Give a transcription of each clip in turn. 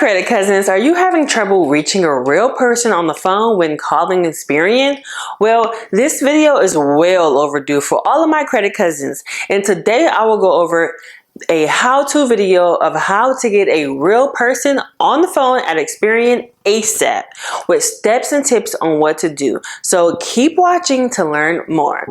credit cousins, are you having trouble reaching a real person on the phone when calling Experian? Well, this video is well overdue for all of my credit cousins, and today I will go over a how-to video of how to get a real person on the phone at Experian ASAP with steps and tips on what to do. So keep watching to learn more.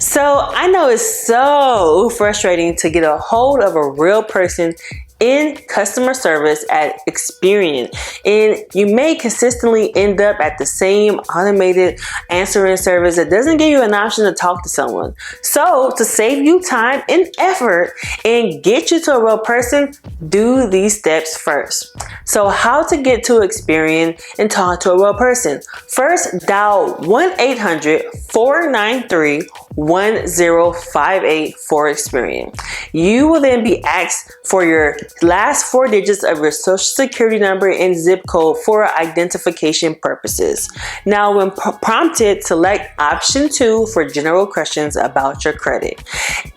So I know it's so frustrating to get a hold of a real person in customer service at Experian, and you may consistently end up at the same automated answering service that doesn't give you an option to talk to someone. So to save you time and effort and get you to a real person, do these steps first. So how to get to Experian and talk to a real person? First, dial 1-800-493-1058 for Experian. You will then be asked for your last 4 digits of your social security number and zip code for identification purposes. Now, when prompted, select option 2 for general questions about your credit.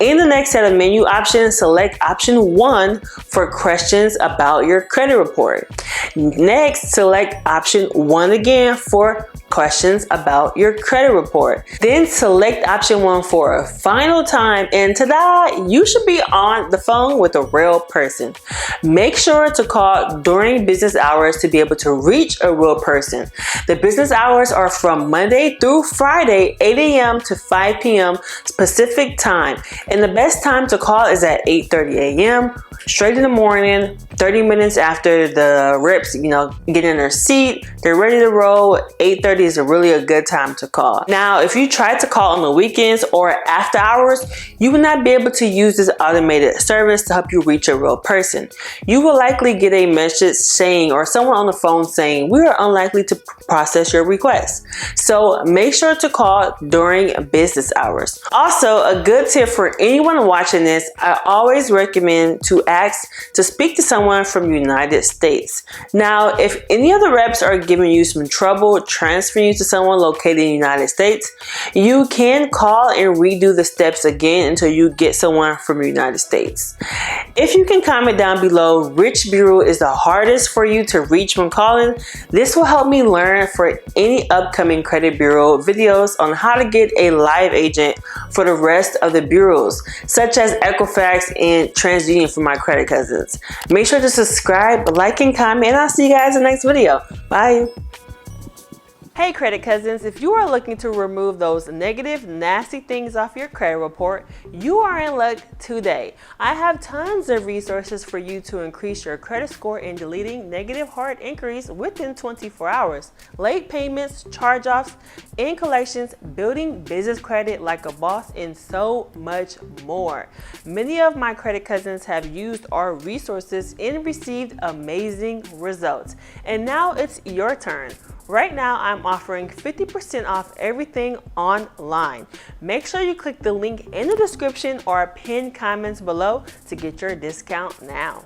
In the next set of menu options, select option 1 for questions about your credit report. Next, select option 1 again for questions about your credit report. Then select option 1 for a final time, and ta-da! You should be on the phone with a real person. Make sure to call during business hours to be able to reach a real person. The business hours are from Monday through Friday, 8 a.m. to 5 p.m. Pacific time. And the best time to call is at 8:30 a.m. straight in the morning, 30 minutes after the reps, get in their seat, they're ready to roll. 8:30 is really a good time to call. Now, if you try to call on the weekends or after hours, you will not be able to use this automated service to help you reach a real person. You will likely get a message saying, or someone on the phone saying, we are unlikely to process your request. So make sure to call during business hours. Also, a good tip for anyone watching this, I always recommend to ask to speak to someone from the United States. Now, if any of the reps are giving you some trouble transferring you to someone located in the United States, you can call and redo the steps again until you get someone from the United States. If you can comment down below which bureau is the hardest for you to reach when calling, this will help me learn for any upcoming credit bureau videos on how to get a live agent for the rest of the bureaus, such as Equifax and TransUnion for my credit cousins. Make sure to subscribe, like, and comment, and I'll see you guys in the next video. Bye. Hey credit cousins, if you are looking to remove those negative, nasty things off your credit report, you are in luck today. I have tons of resources for you to increase your credit score in deleting negative hard inquiries within 24 hours, late payments, charge-offs, in collections, building business credit like a boss, and so much more. Many of my credit cousins have used our resources and received amazing results. And now it's your turn. Right now, I'm offering 50% off everything online. Make sure you click the link in the description or pinned comments below to get your discount now.